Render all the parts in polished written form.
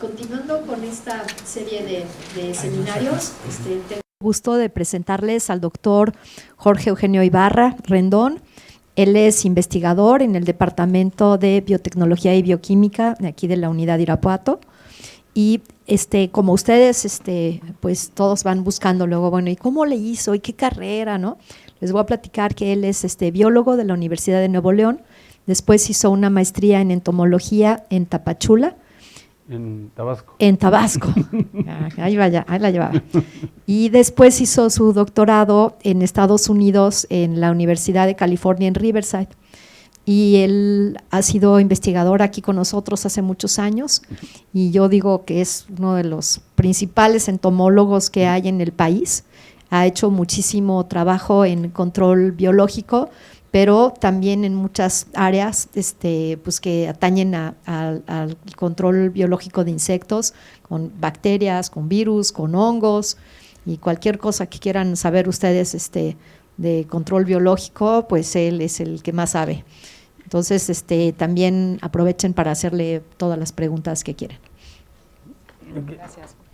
Continuando con esta serie de seminarios, tengo el gusto de presentarles al doctor Jorge Eugenio Ibarra Rendón. Él es investigador en el Departamento de Biotecnología y Bioquímica de aquí de la Unidad Irapuato. Y como ustedes, pues todos van buscando luego, bueno, ¿y cómo le hizo? ¿Y qué carrera? ¿No? Les voy a platicar que él es biólogo de la Universidad de Nuevo León. Después hizo una maestría en entomología en Tapachula. En Tabasco. En Tabasco, ahí la llevaba. Y después hizo su doctorado en Estados Unidos en la Universidad de California en Riverside. Y él ha sido investigador aquí con nosotros hace muchos años y yo digo que es uno de los principales entomólogos que hay en el país. Ha hecho muchísimo trabajo en control biológico, pero también en muchas áreas pues que atañen al control biológico de insectos, con bacterias, con virus, con hongos y cualquier cosa que quieran saber ustedes de control biológico, pues él es el que más sabe. Entonces, también aprovechen para hacerle todas las preguntas que quieran. Okay.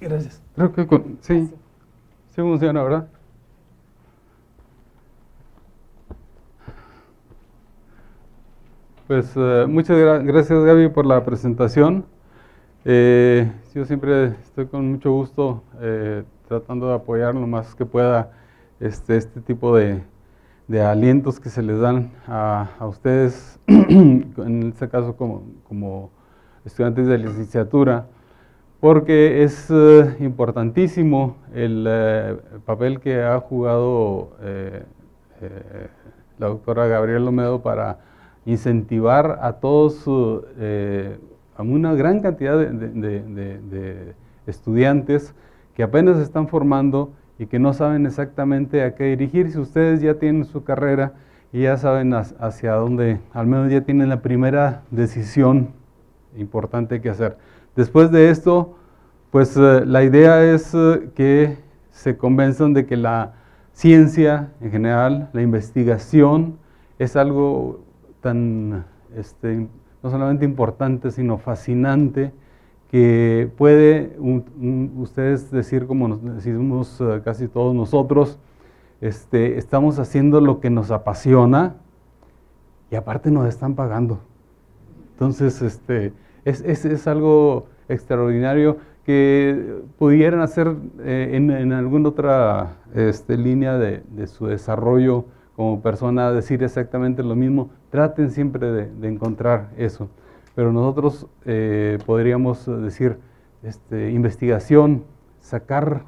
Gracias. Creo que sí funciona, ¿verdad? Pues muchas gracias, Gaby, por la presentación. Yo siempre estoy con mucho gusto tratando de apoyar lo más que pueda este tipo de alientos que se les dan a ustedes, en este caso como estudiantes de licenciatura, porque es importantísimo el papel que ha jugado la doctora Gabriela Olmedo para incentivar a todos, a una gran cantidad de estudiantes que apenas se están formando y que no saben exactamente a qué dirigirse. Ustedes ya tienen su carrera y ya saben hacia dónde, al menos ya tienen la primera decisión importante que hacer. Después de esto, pues la idea es que se convenzan de que la ciencia en general, la investigación, es algo tan, no solamente importante, sino fascinante, que puede ustedes decir, como nos decimos casi todos nosotros, estamos haciendo lo que nos apasiona y aparte nos están pagando. Entonces, es algo extraordinario que pudieran hacer en alguna otra línea de su desarrollo como persona, decir exactamente lo mismo. Traten siempre de encontrar eso. Pero nosotros podríamos decir investigación, sacar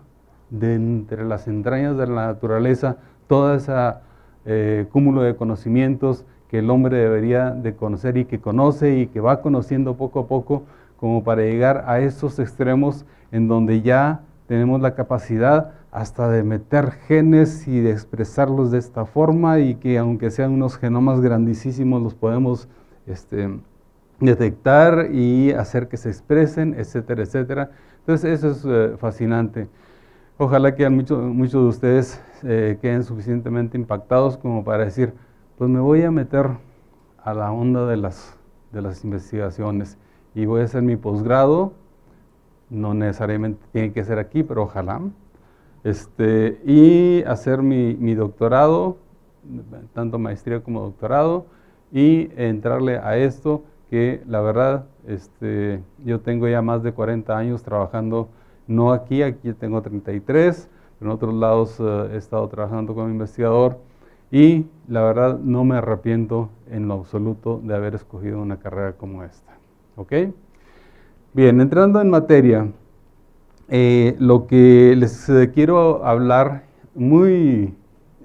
de entre las entrañas de la naturaleza todo ese cúmulo de conocimientos que el hombre debería de conocer y que conoce y que va conociendo poco a poco, como para llegar a esos extremos en donde ya tenemos la capacidad hasta de meter genes y de expresarlos de esta forma, y que aunque sean unos genomas grandísimos los podemos detectar y hacer que se expresen, etcétera, etcétera. Entonces eso es fascinante. Ojalá que muchos de ustedes queden suficientemente impactados como para decir, pues me voy a meter a la onda de las investigaciones y voy a hacer mi posgrado. No necesariamente tiene que ser aquí, pero ojalá. Y hacer mi doctorado, tanto maestría como doctorado, y entrarle a esto, que la verdad, yo tengo ya más de 40 años trabajando, no aquí tengo 33, pero en otros lados he estado trabajando como investigador, y la verdad no me arrepiento en lo absoluto de haber escogido una carrera como esta. ¿Ok? Bien, entrando en materia, lo que les quiero hablar muy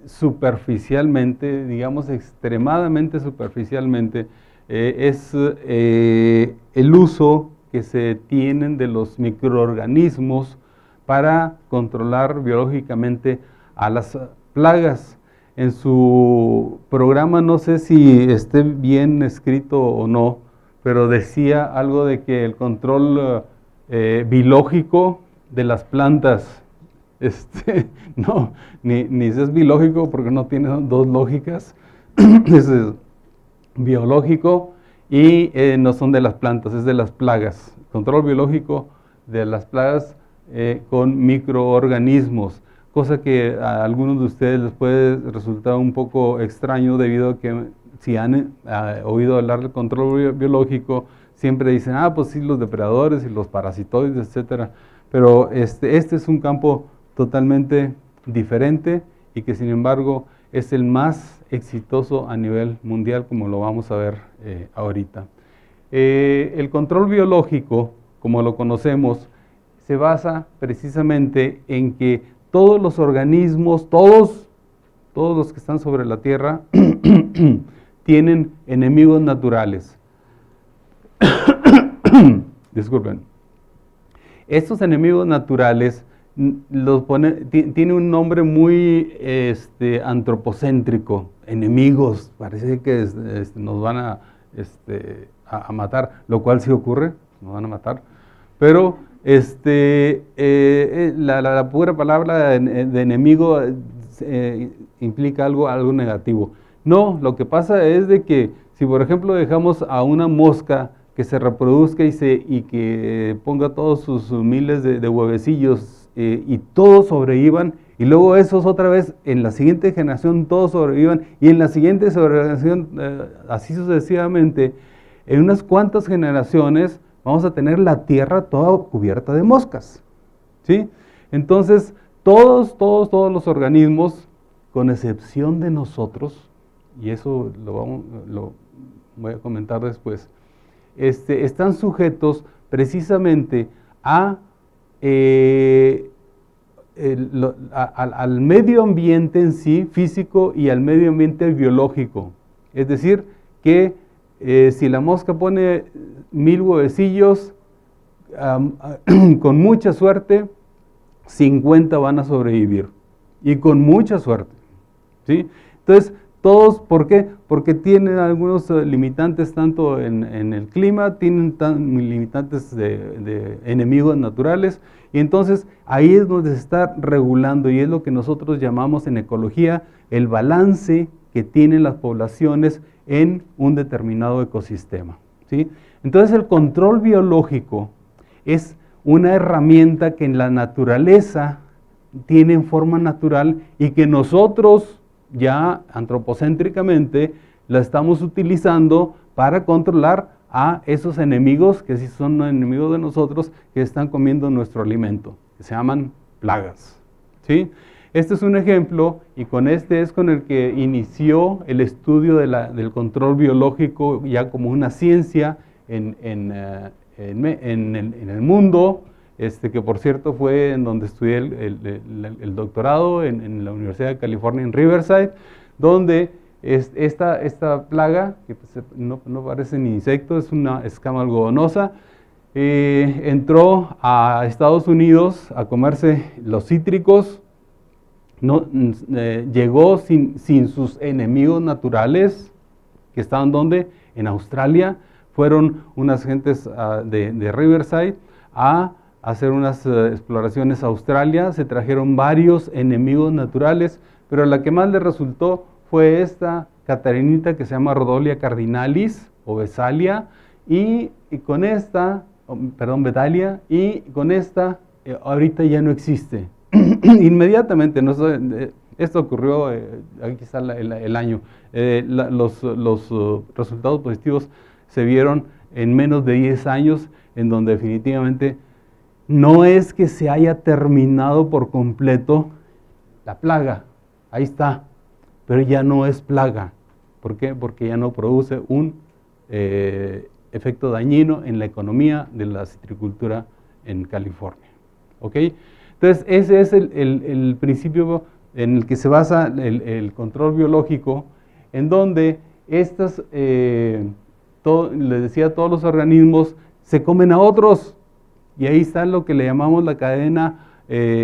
superficialmente, digamos extremadamente superficialmente, es el uso que se tienen de los microorganismos para controlar biológicamente a las plagas. En su programa, no sé si esté bien escrito o no, pero decía algo de que el control biológico de las plantas, no, ni es biológico porque no tiene dos lógicas, es biológico y no son de las plantas, es de las plagas. Control biológico de las plagas con microorganismos, cosa que a algunos de ustedes les puede resultar un poco extraño debido a que si han oído hablar del control biológico, siempre dicen, pues sí, los depredadores y los parasitoides, etcétera. Pero este es un campo totalmente diferente y que sin embargo es el más exitoso a nivel mundial, como lo vamos a ver ahorita. El control biológico, como lo conocemos, se basa precisamente en que todos los organismos, todos los que están sobre la Tierra, tienen enemigos naturales. Disculpen. Estos enemigos naturales tiene un nombre muy antropocéntrico, enemigos, parece que nos van a matar, lo cual sí ocurre, nos van a matar, pero la pura palabra de enemigo implica algo negativo. No, lo que pasa es de que si por ejemplo dejamos a una mosca que se reproduzca y que ponga todos sus miles de huevecillos y todos sobrevivan, y luego esos otra vez en la siguiente generación todos sobrevivan, y en la siguiente generación así sucesivamente, en unas cuantas generaciones vamos a tener la tierra toda cubierta de moscas, ¿sí? Entonces, todos los organismos, con excepción de nosotros, y eso lo voy a comentar después, están sujetos precisamente al medio ambiente en sí, físico, y al medio ambiente biológico. Es decir, que si la mosca pone 1000 huevecillos, con mucha suerte, 50 van a sobrevivir. Y con mucha suerte, ¿sí? Entonces, todos, ¿por qué? Porque tienen algunos limitantes tanto en el clima, tienen limitantes de enemigos naturales, y entonces ahí es donde se está regulando, y es lo que nosotros llamamos en ecología el balance que tienen las poblaciones en un determinado ecosistema, ¿sí? Entonces el control biológico es una herramienta que en la naturaleza tiene en forma natural y que nosotros ya antropocéntricamente la estamos utilizando para controlar a esos enemigos que sí son enemigos de nosotros, que están comiendo nuestro alimento, que se llaman plagas, ¿sí? Este es un ejemplo, y con este es con el que inició el estudio del control biológico ya como una ciencia en el mundo, que por cierto fue en donde estudié el doctorado en la Universidad de California en Riverside, donde esta plaga, que no parece ni insecto, es una escama algodonosa, entró a Estados Unidos a comerse los cítricos. Llegó sin sus enemigos naturales, que estaban ¿dónde? En Australia. Fueron unas gentes de Riverside a hacer unas exploraciones a Australia, se trajeron varios enemigos naturales, pero la que más les resultó fue esta catarinita que se llama Rhodolia cardinalis o Vesalia, y con esta, Bedalia, y con esta ahorita ya no existe. Inmediatamente, esto ocurrió, aquí está el año, los resultados positivos se vieron en menos de 10 años, en donde definitivamente no es que se haya terminado por completo la plaga, ahí está, pero ya no es plaga. ¿Por qué? Porque ya no produce un efecto dañino en la economía de la citricultura en California, ¿ok? Entonces, ese es el principio en el que se basa el control biológico, en donde les decía, todos los organismos se comen a otros, y ahí está lo que le llamamos la cadena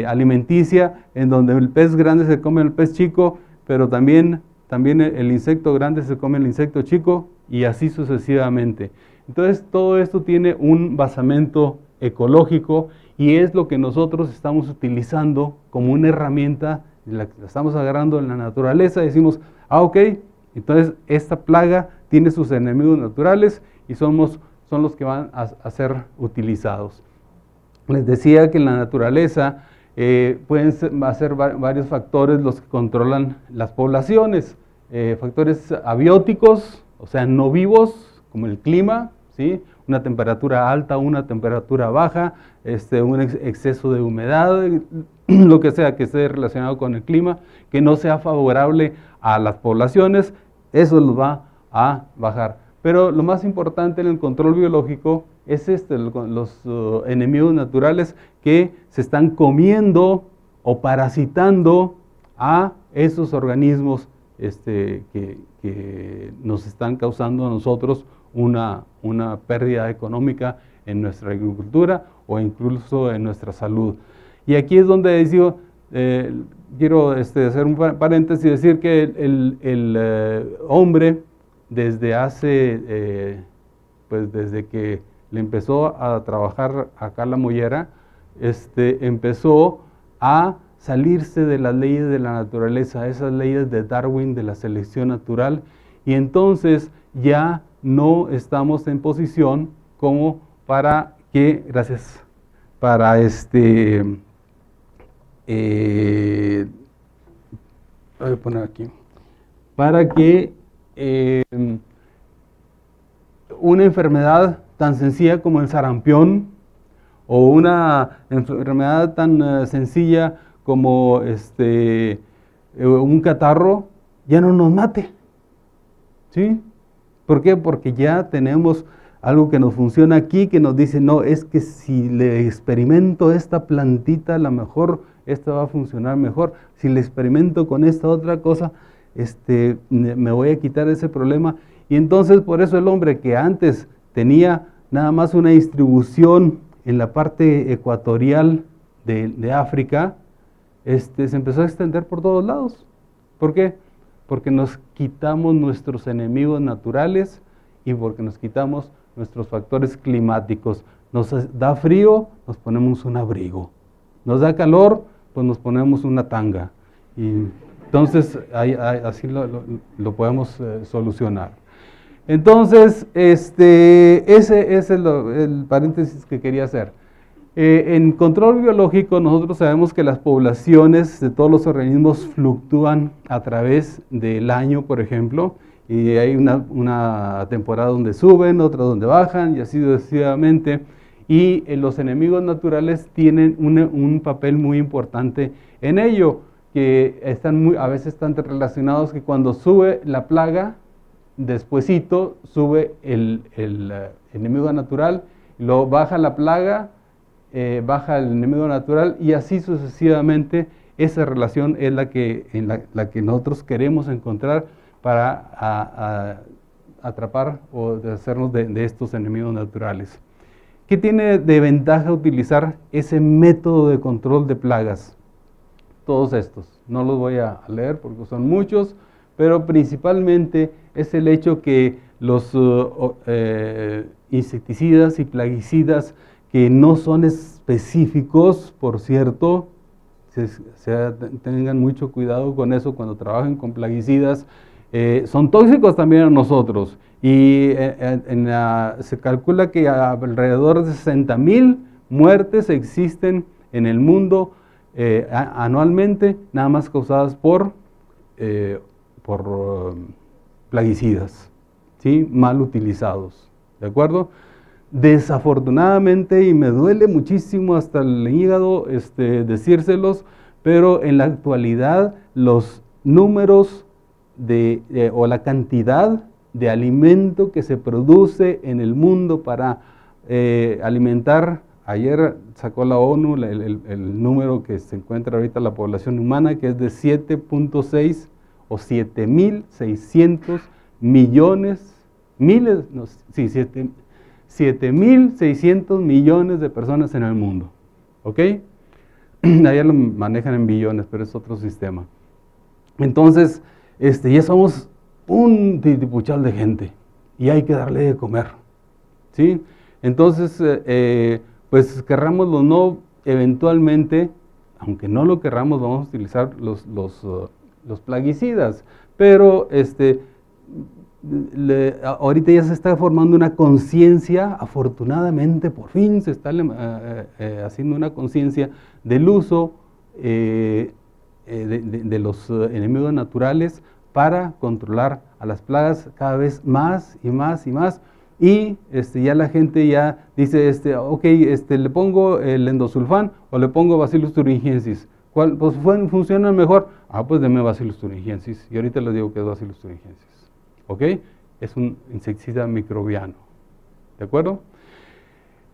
alimenticia, en donde el pez grande se come al pez chico, pero también el insecto grande se come el insecto chico, y así sucesivamente. Entonces, todo esto tiene un basamento ecológico, y es lo que nosotros estamos utilizando como una herramienta, la estamos agarrando en la naturaleza, y decimos, ok, entonces esta plaga tiene sus enemigos naturales y son los que van a ser utilizados. Les decía que en la naturaleza pueden ser varios factores los que controlan las poblaciones. Factores abióticos, o sea, no vivos, como el clima, ¿sí? Una temperatura alta, una temperatura baja, un exceso de humedad, lo que sea que esté relacionado con el clima, que no sea favorable a las poblaciones, eso los va a bajar. Pero lo más importante en el control biológico es los enemigos naturales que se están comiendo o parasitando a esos organismos que nos están causando a nosotros una pérdida económica en nuestra agricultura o incluso en nuestra salud. Y aquí es donde digo, quiero hacer un paréntesis y decir que el hombre desde desde que le empezó a trabajar acá la mollera, empezó a salirse de las leyes de la naturaleza, esas leyes de Darwin, de la selección natural, y entonces ya no estamos en posición como para que, gracias, para voy a poner aquí, para que una enfermedad tan sencilla como el sarampión o una enfermedad tan sencilla como un catarro ya no nos mate, ¿sí? ¿Por qué? Porque ya tenemos algo que nos funciona aquí, que nos dice, no, es que si le experimento esta plantita, a lo mejor esta va a funcionar mejor. Si le experimento con esta otra cosa, me voy a quitar ese problema. Y entonces por eso el hombre que antes tenía nada más una distribución en la parte ecuatorial de África, se empezó a extender por todos lados. ¿Por qué? Porque nos quitamos nuestros enemigos naturales y porque nos quitamos nuestros factores climáticos. Nos da frío, nos ponemos un abrigo. Nos da calor, pues nos ponemos una tanga. Y entonces así lo podemos solucionar. Entonces, ese es el paréntesis que quería hacer. En control biológico nosotros sabemos que las poblaciones de todos los organismos fluctúan a través del año, por ejemplo, y hay una temporada donde suben, otra donde bajan, y así sucesivamente. Y los enemigos naturales tienen un papel muy importante en ello, que a veces están relacionados que cuando sube la plaga, despuesito sube el enemigo natural, luego baja la plaga, baja el enemigo natural y así sucesivamente. Esa relación es la que nosotros queremos encontrar para atrapar o deshacernos de estos enemigos naturales. ¿Qué tiene de ventaja utilizar ese método de control de plagas? Todos estos, no los voy a leer porque son muchos, pero principalmente es el hecho que los insecticidas y plaguicidas que no son específicos, por cierto, tengan mucho cuidado con eso cuando trabajen con plaguicidas, son tóxicos también a nosotros. Y se calcula que alrededor de 60,000 muertes existen en el mundo anualmente, nada más causadas por plaguicidas, ¿sí? Mal utilizados, ¿de acuerdo? Desafortunadamente, y me duele muchísimo hasta el hígado decírselos, pero en la actualidad los números o la cantidad de alimento que se produce en el mundo para alimentar, ayer sacó la ONU el número que se encuentra ahorita la población humana, que es de 7.6 o 7.600 millones, 7.600 millones de personas en el mundo, ¿ok? Allá lo manejan en billones, pero es otro sistema. Entonces, ya somos un titipuchal de gente y hay que darle de comer, ¿sí? Entonces, pues querramos o no, eventualmente, aunque no lo querramos, vamos a utilizar los plaguicidas, pero ahorita ya se está formando una conciencia, afortunadamente por fin se está haciendo una conciencia del uso de los enemigos naturales para controlar a las plagas cada vez más y más y más. Y ya la gente ya dice, ok, le pongo el endosulfán o le pongo Bacillus thuringiensis. ¿Cuál pues funciona mejor? Pues deme Bacillus thuringiensis. Y ahorita les digo que es Bacillus thuringiensis. ¿Ok? Es un insecticida microbiano. ¿De acuerdo?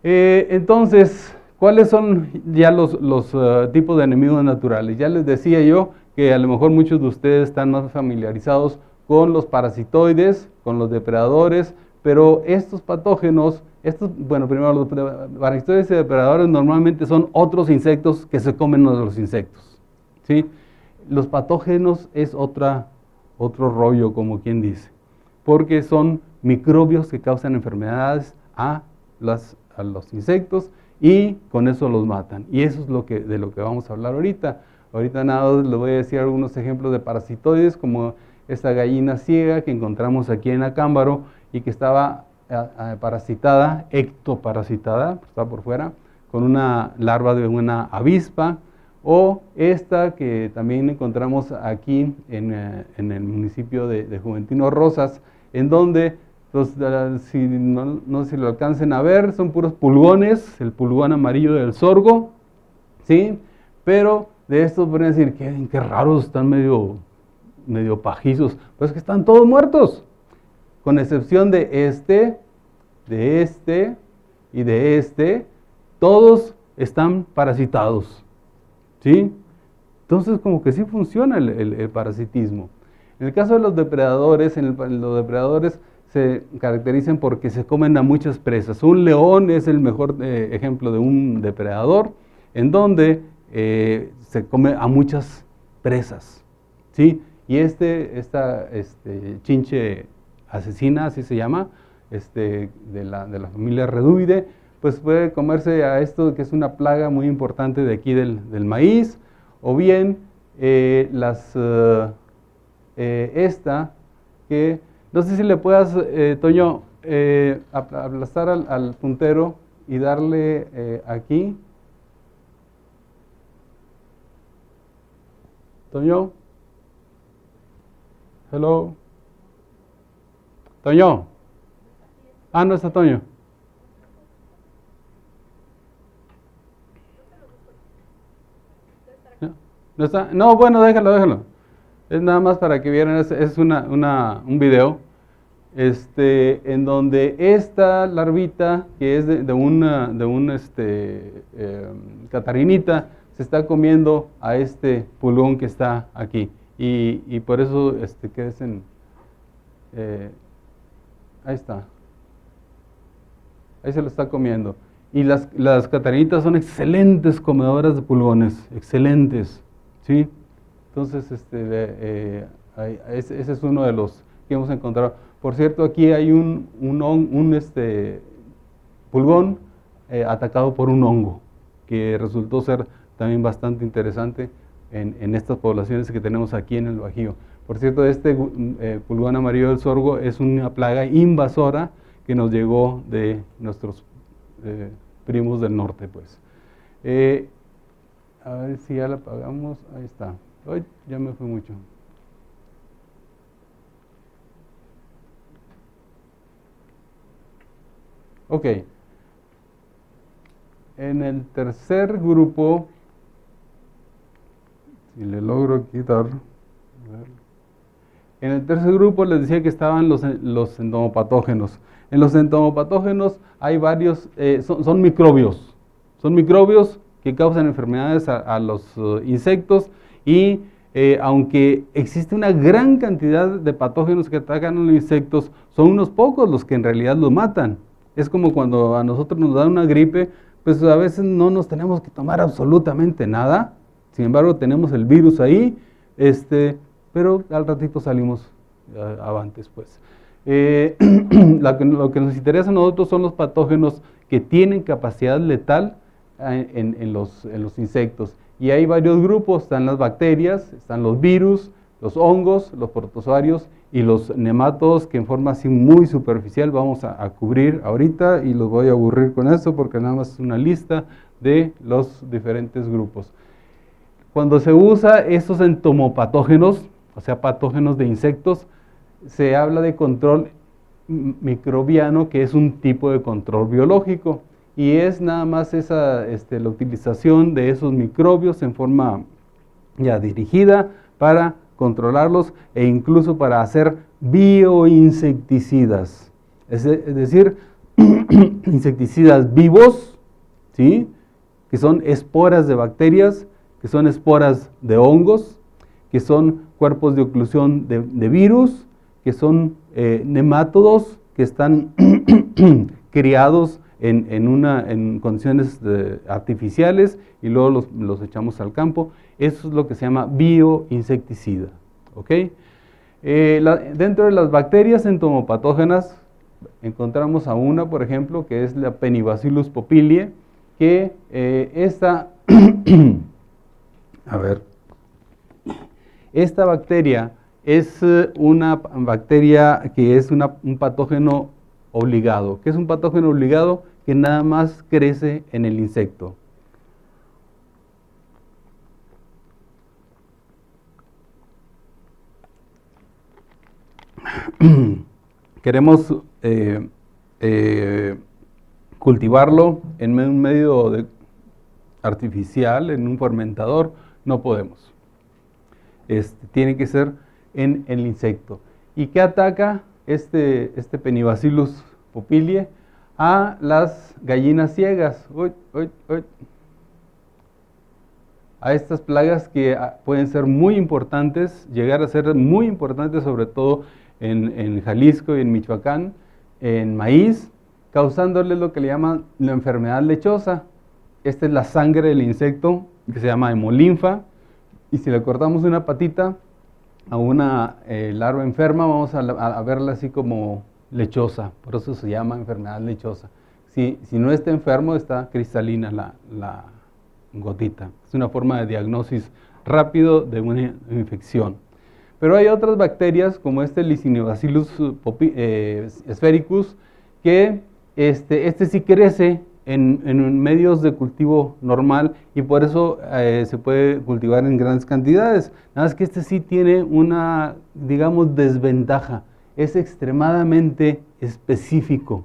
Entonces, ¿cuáles son ya los tipos de enemigos naturales? Ya les decía yo que a lo mejor muchos de ustedes están más familiarizados con los parasitoides, con los depredadores, pero estos patógenos, bueno, primero los parasitoides y depredadores normalmente son otros insectos que se comen a los insectos, ¿sí? Los patógenos es otro rollo, como quien dice, porque son microbios que causan enfermedades a los insectos y con eso los matan. Y eso es de lo que vamos a hablar ahorita. Ahorita nada más les voy a decir algunos ejemplos de parasitoides, como esta gallina ciega que encontramos aquí en Acámbaro y que estaba parasitada, ectoparasitada, está por fuera, con una larva de una avispa, o esta que también encontramos aquí en el municipio de Juventino Rosas, en donde, no sé si lo alcancen a ver, son puros pulgones, el pulgón amarillo del sorgo, ¿sí? Pero de estos podrían decir, qué raros, están medio pajizos, pues que están todos muertos, con excepción de este y de este, todos están parasitados, ¿sí? Entonces como que sí funciona el parasitismo. En el caso de los depredadores, los depredadores se caracterizan porque se comen a muchas presas. Un león es el mejor ejemplo de un depredador, en donde se come a muchas presas, ¿sí? Y esta chinche asesina, así se llama, de la familia Reduide, pues puede comerse a esto que es una plaga muy importante de aquí del maíz, o bien esta que, no sé si le puedas, Toño, aplastar al puntero y darle aquí. Toño. Hello. Toño. No está Toño. ¿No está? No, bueno, déjalo. Es nada más para que vieran, es un video en donde esta larvita, que es de un catarinita, se está comiendo a este pulgón que está aquí. Y por eso ahí está. Ahí se lo está comiendo. Y las catarinitas son excelentes comedoras de pulgones, excelentes, ¿sí? Entonces, ese es uno de los que hemos encontrado. Por cierto, aquí hay un pulgón atacado por un hongo, que resultó ser también bastante interesante en estas poblaciones que tenemos aquí en el Bajío. Por cierto, pulgón amarillo del sorgo es una plaga invasora que nos llegó de nuestros primos del norte, pues. A ver si ya la apagamos. Ahí está. Ay, ya me fue mucho. Ok. En el tercer grupo, si le logro quitar. En el tercer grupo les decía que estaban los entomopatógenos. En los entomopatógenos hay varios, son microbios. Son microbios que causan enfermedades a los insectos y aunque existe una gran cantidad de patógenos que atacan a los insectos, son unos pocos los que en realidad los matan. Es como cuando a nosotros nos da una gripe, pues a veces no nos tenemos que tomar absolutamente nada, sin embargo tenemos el virus ahí, pero al ratito salimos avantes, pues. Lo que nos interesa a nosotros son los patógenos que tienen capacidad letal en los insectos. Y hay varios grupos, están las bacterias, están los virus, los hongos, los protozoarios y los nematodos que en forma así muy superficial vamos a cubrir ahorita, y los voy a aburrir con eso porque nada más es una lista de los diferentes grupos. Cuando se usa estos entomopatógenos, o sea, patógenos de insectos, se habla de control microbiano, que es un tipo de control biológico, y es nada más la utilización de esos microbios en forma ya dirigida para controlarlos e incluso para hacer bioinsecticidas, es decir, insecticidas vivos, ¿sí?, que son esporas de bacterias, que son esporas de hongos, que son cuerpos de oclusión de virus, que son nemátodos que están criados en condiciones artificiales y luego los echamos al campo. Eso es lo que se llama bioinsecticida. ¿Okay? Dentro de las bacterias entomopatógenas encontramos a una, por ejemplo, que es la Penibacillus popiliae, que esta bacteria es una bacteria que es un patógeno obligado. ¿Qué es un patógeno obligado? Que nada más crece en el insecto. Queremos cultivarlo en un medio artificial, en un fermentador, no podemos. Tiene que ser en el insecto. ¿Y qué ataca este Penibacillus popiliae? A las gallinas ciegas. A estas plagas que pueden ser muy importantes, llegar a ser muy importantes, sobre todo en Jalisco y en Michoacán, en maíz, causándoles lo que le llaman la enfermedad lechosa. Esta es la sangre del insecto, que se llama hemolinfa, y si le cortamos una patita a una larva enferma, vamos a verla así como lechosa, por eso se llama enfermedad lechosa. Si no está enfermo, está cristalina la gotita. Es una forma de diagnosis rápido de una infección. Pero hay otras bacterias, como Licinibacillus sphaericus, que sí crece en medios de cultivo normal, y por eso se puede cultivar en grandes cantidades. Nada más que sí tiene una, digamos, desventaja. Es extremadamente específico,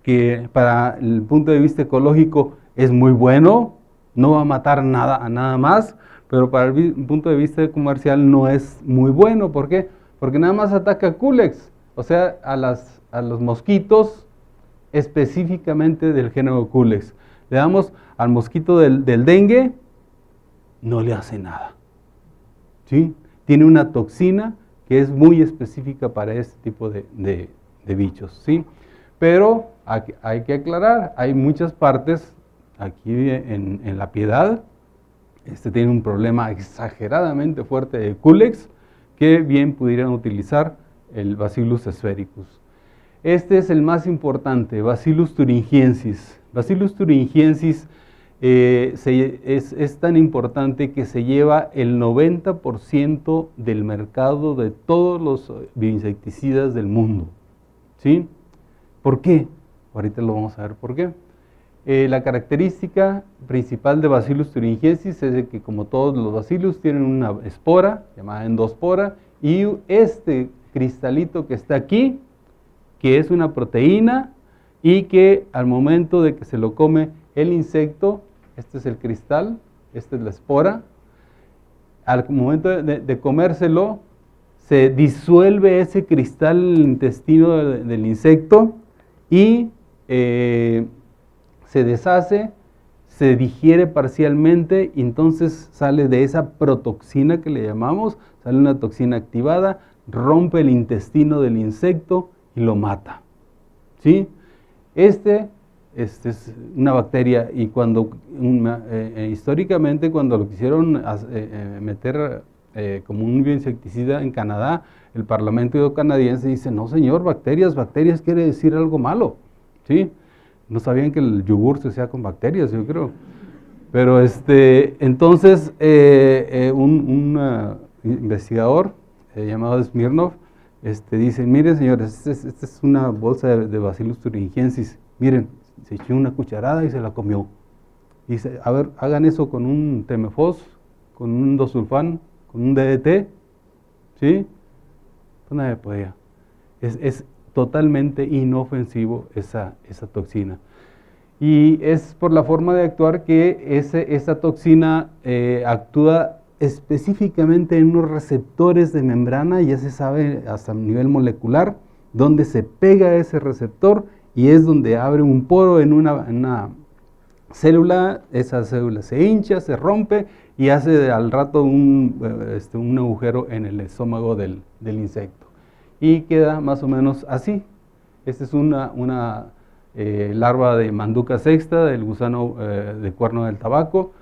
que para el punto de vista ecológico es muy bueno, no va a matar a nada más, pero para el punto de vista comercial no es muy bueno. ¿Por qué? Porque nada más ataca Culex, o sea, a los mosquitos específicamente del género Culex. Le damos al mosquito del dengue, no le hace nada, ¿sí? Tiene una toxina que es muy específica para este tipo de bichos, ¿sí? Pero hay que aclarar, hay muchas partes aquí en La Piedad, tiene un problema exageradamente fuerte de Culex, que bien pudieran utilizar el Bacillus sphaericus. Este es el más importante, Bacillus thuringiensis. Bacillus thuringiensis es tan importante que se lleva el 90% del mercado de todos los bioinsecticidas del mundo, ¿sí? ¿Por qué? Ahorita lo vamos a ver por qué. La característica principal de Bacillus thuringiensis es de que, como todos los bacillus, tienen una espora llamada endospora, y este cristalito que está aquí, que es una proteína, y que al momento de que se lo come el insecto, este es el cristal, esta es la espora, al momento de comérselo, se disuelve ese cristal en el intestino del insecto y se deshace, se digiere parcialmente, y entonces sale de esa protoxina que le llamamos, sale una toxina activada, rompe el intestino del insecto y lo mata, ¿sí? Es una bacteria, y cuando históricamente, cuando lo quisieron meter como un bioinsecticida en Canadá, el Parlamento canadiense dice: no señor, bacterias quiere decir algo malo, ¿sí? No sabían que el yogur se hacía con bacterias, yo creo. Pero entonces un investigador llamado Smirnov dicen, miren señores, esta es una bolsa de Bacillus thuringiensis, miren, se echó una cucharada y se la comió. Dice, a ver, hagan eso con un Temefos, con un dosulfán, con un DDT, ¿sí? Pues nadie podía. Es totalmente inofensivo esa toxina. Y es por la forma de actuar que esa toxina actúa específicamente en unos receptores de membrana, ya se sabe hasta nivel molecular, donde se pega ese receptor y es donde abre un poro en una célula, esa célula se hincha, se rompe y hace al rato un agujero en el estómago del insecto. Y queda más o menos así. Esta es una larva de Manduca sexta, del gusano de cuerno del tabaco,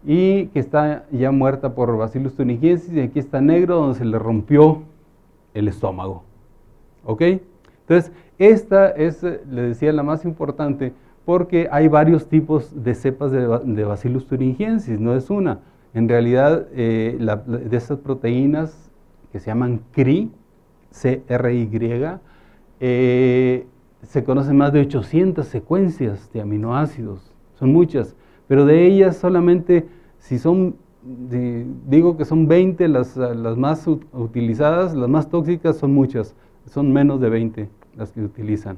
y que está ya muerta por Bacillus thuringiensis, y aquí está negro donde se le rompió el estómago. ¿Ok? Entonces, esta es, le decía, la más importante, porque hay varios tipos de cepas de Bacillus thuringiensis, no es una. En realidad, de estas proteínas que se llaman CRY, C-R-Y, se conocen más de 800 secuencias de aminoácidos, son muchas, pero de ellas solamente, si son, digo que son 20 las más utilizadas, las más tóxicas son muchas, son menos de 20 las que utilizan.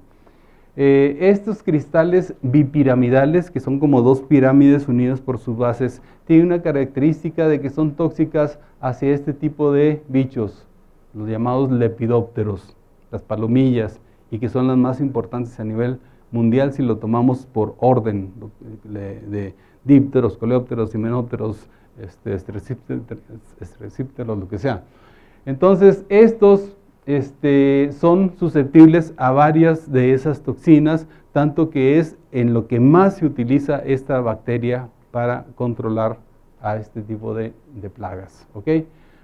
Estos cristales bipiramidales, que son como dos pirámides unidas por sus bases, tienen una característica de que son tóxicas hacia este tipo de bichos, los llamados lepidópteros, las palomillas, y que son las más importantes a nivel mundial si lo tomamos por orden de dípteros, coleópteros, himenópteros, estrepsípteros, lo que sea. Entonces, estos son susceptibles a varias de esas toxinas, tanto que es en lo que más se utiliza esta bacteria para controlar a este tipo de plagas. ¿Ok?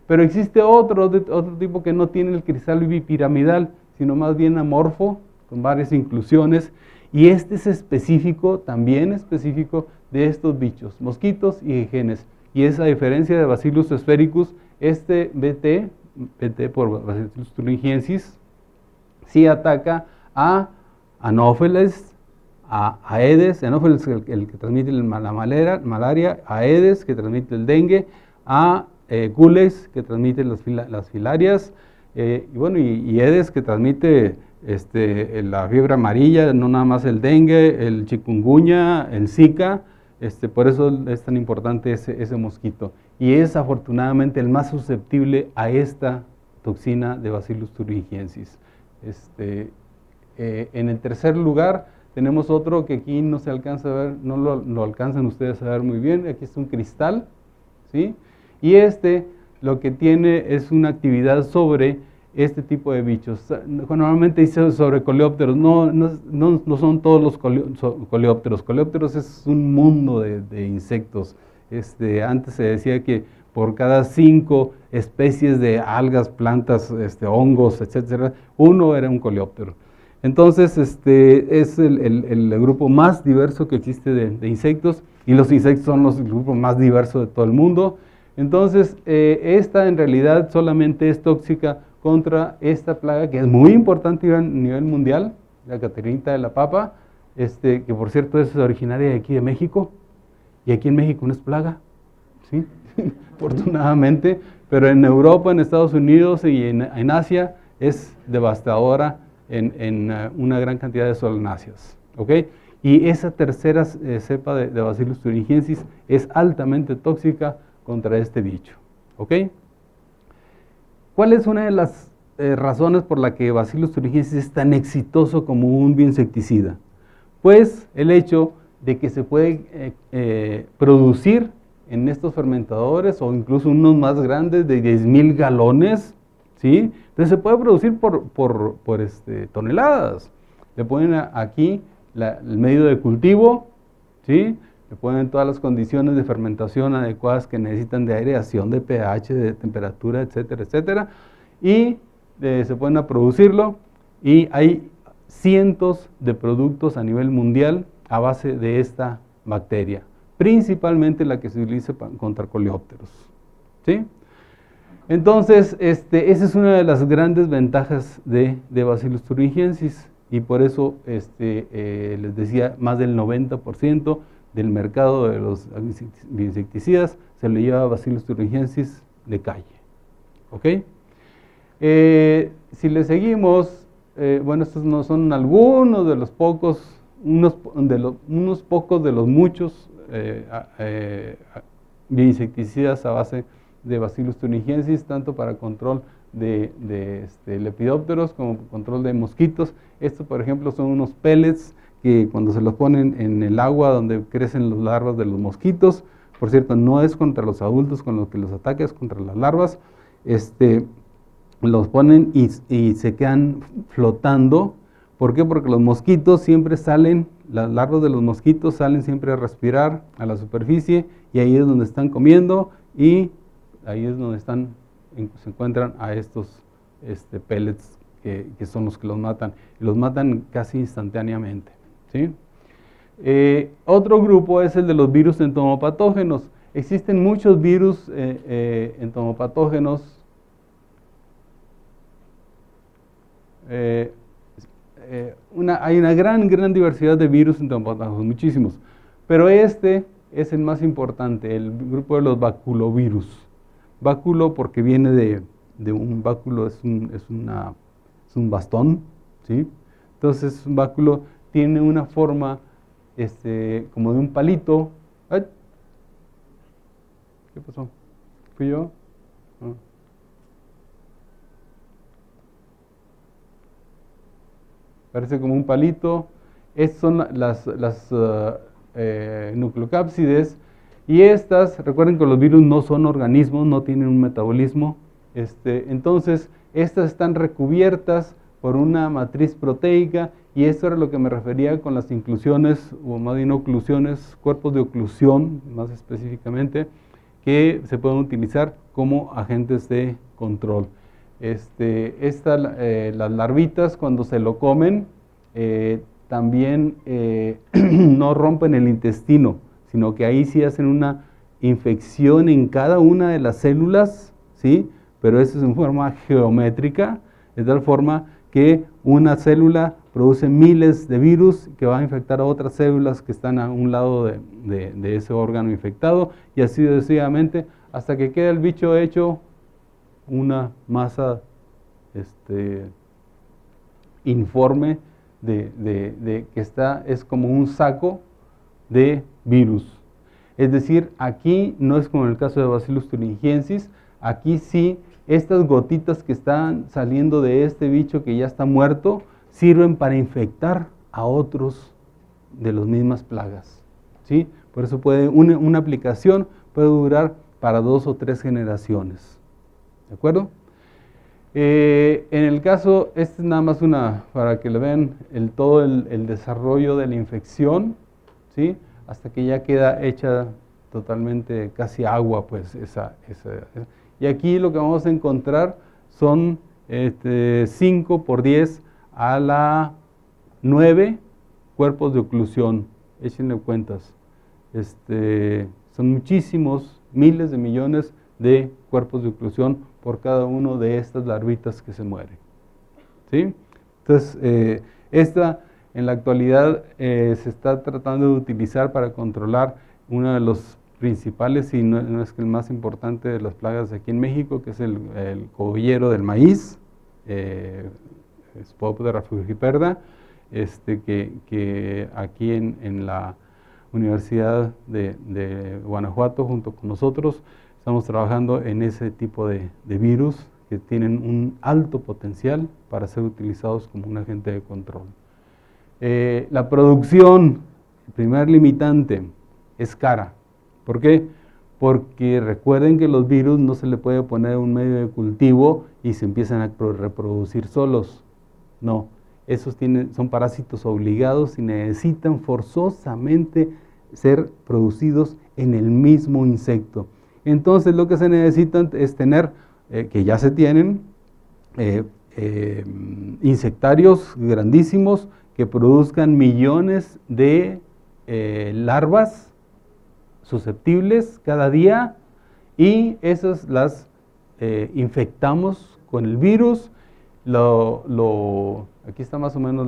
Pero existe otro tipo que no tiene el cristal bipiramidal, sino más bien amorfo, con varias inclusiones, y este es específico, también específico, de estos bichos, mosquitos y genes. Y es a diferencia de Bacillus sphaericus, este BT por Bacillus thuringiensis, sí ataca a Anopheles, a Aedes, Anopheles el que transmite la malaria, a Aedes que transmite el dengue, a Culex que transmite las filarias, y bueno, y Aedes que transmite la fiebre amarilla, no nada más el dengue, el chikungunya, el Zika. Por eso es tan importante ese mosquito. Y es afortunadamente el más susceptible a esta toxina de Bacillus thuringiensis. En el tercer lugar tenemos otro que aquí no se alcanza a ver, no lo alcanzan ustedes a ver muy bien. Aquí está un cristal, ¿sí? Y lo que tiene es una actividad sobre este tipo de bichos. Normalmente dice sobre coleópteros, no son todos los coleópteros. Coleópteros es un mundo de insectos. Antes se decía que por cada 5 especies de algas, plantas, hongos, etcétera, uno era un coleóptero. Entonces, es el grupo más diverso que existe de insectos, y los insectos son el grupo más diverso de todo el mundo. Entonces, esta en realidad solamente es tóxica contra esta plaga que es muy importante a nivel mundial, la Caterinita de la papa, que por cierto es originaria de aquí de México, y aquí en México no es plaga, ¿sí? Afortunadamente, pero en Europa, en Estados Unidos y en Asia es devastadora en una gran cantidad de solanáceas, ¿ok? Y esa tercera cepa de Bacillus thuringiensis es altamente tóxica contra este bicho, ¿ok? ¿Cuál es una de las razones por la que Bacillus thuringiensis es tan exitoso como un bioinsecticida? Pues el hecho de que se puede producir en estos fermentadores, o incluso unos más grandes de 10,000 galones, ¿sí? Entonces se puede producir por toneladas. Le ponen aquí el medio de cultivo, ¿sí? Le ponen todas las condiciones de fermentación adecuadas que necesitan, de aireación, de pH, de temperatura, etcétera, etcétera, y se ponen a producirlo, y hay cientos de productos a nivel mundial a base de esta bacteria, principalmente la que se utiliza contra coleópteros, ¿sí? Entonces, esa es una de las grandes ventajas de Bacillus thuringiensis, y por eso les decía, más del 90% del mercado de los bioinsecticidas se lo lleva Bacillus thuringiensis de calle. ¿Ok? Si le seguimos, bueno, estos no son algunos de los pocos, unos pocos de los muchos bioinsecticidas a base de Bacillus thuringiensis, tanto para control de lepidópteros como control de mosquitos. Estos, por ejemplo, son unos pellets que cuando se los ponen en el agua donde crecen las larvas de los mosquitos, por cierto, no es contra los adultos con los que los ataca, es contra las larvas, los ponen y se quedan flotando. ¿Por qué? Porque los mosquitos siempre salen, las larvas de los mosquitos salen siempre a respirar a la superficie, y ahí es donde están comiendo, y ahí es donde se encuentran a estos pellets que son los que los matan, y los matan casi instantáneamente, ¿sí? Otro grupo es el de los virus entomopatógenos. Existen muchos virus entomopatógenos. Hay una gran diversidad de virus entomopatógenos, muchísimos, pero este es el más importante, el grupo de los baculovirus. Báculo porque viene de un báculo, es un bastón, ¿sí? Entonces un báculo tiene una forma como de un palito. ¡Ay! ¿Qué pasó? ¿Fui yo? No. Parece como un palito. Estas son las nucleocápsides, y estas, recuerden que los virus no son organismos, no tienen un metabolismo, entonces estas están recubiertas por una matriz proteica, y esto era lo que me refería con las inclusiones, o más bien oclusiones, cuerpos de oclusión, más específicamente, que se pueden utilizar como agentes de control. Las larvitas, cuando se lo comen, también no rompen el intestino, sino que ahí sí hacen una infección en cada una de las células, ¿sí? Pero eso es en forma geométrica, de tal forma que una célula produce miles de virus que van a infectar a otras células que están a un lado de ese órgano infectado, y así sucesivamente, hasta que queda el bicho hecho una masa informe de que es como un saco de virus. Es decir, aquí no es como en el caso de Bacillus thuringiensis, aquí sí, estas gotitas que están saliendo de este bicho que ya está muerto, sirven para infectar a otros de las mismas plagas, ¿sí? Por eso una aplicación puede durar para 2 o 3 generaciones, ¿de acuerdo? En el caso, este es nada más para que le vean todo el desarrollo de la infección, ¿sí? Hasta que ya queda hecha totalmente casi agua, pues y aquí lo que vamos a encontrar son 5 por 10 a la 9 cuerpos de oclusión. Échenle cuentas. Son muchísimos, miles de millones de cuerpos de oclusión por cada uno de estas larvitas que se mueren, ¿sí? Entonces, esta en la actualidad se está tratando de utilizar para controlar uno de los principales, y no es que el más importante de las plagas de aquí en México, que es el cogollero del maíz, Spoptera frugiperda, que aquí en la Universidad de Guanajuato, junto con nosotros, estamos trabajando en ese tipo de virus que tienen un alto potencial para ser utilizados como un agente de control. La producción, el primer limitante, es cara. ¿Por qué? Porque recuerden que los virus no se le puede poner un medio de cultivo y se empiezan a reproducir solos. No, esos son parásitos obligados y necesitan forzosamente ser producidos en el mismo insecto. Entonces lo que se necesitan es tener, que ya se tienen, insectarios grandísimos que produzcan millones de larvas susceptibles cada día, y esas las infectamos con el virus, aquí está más o menos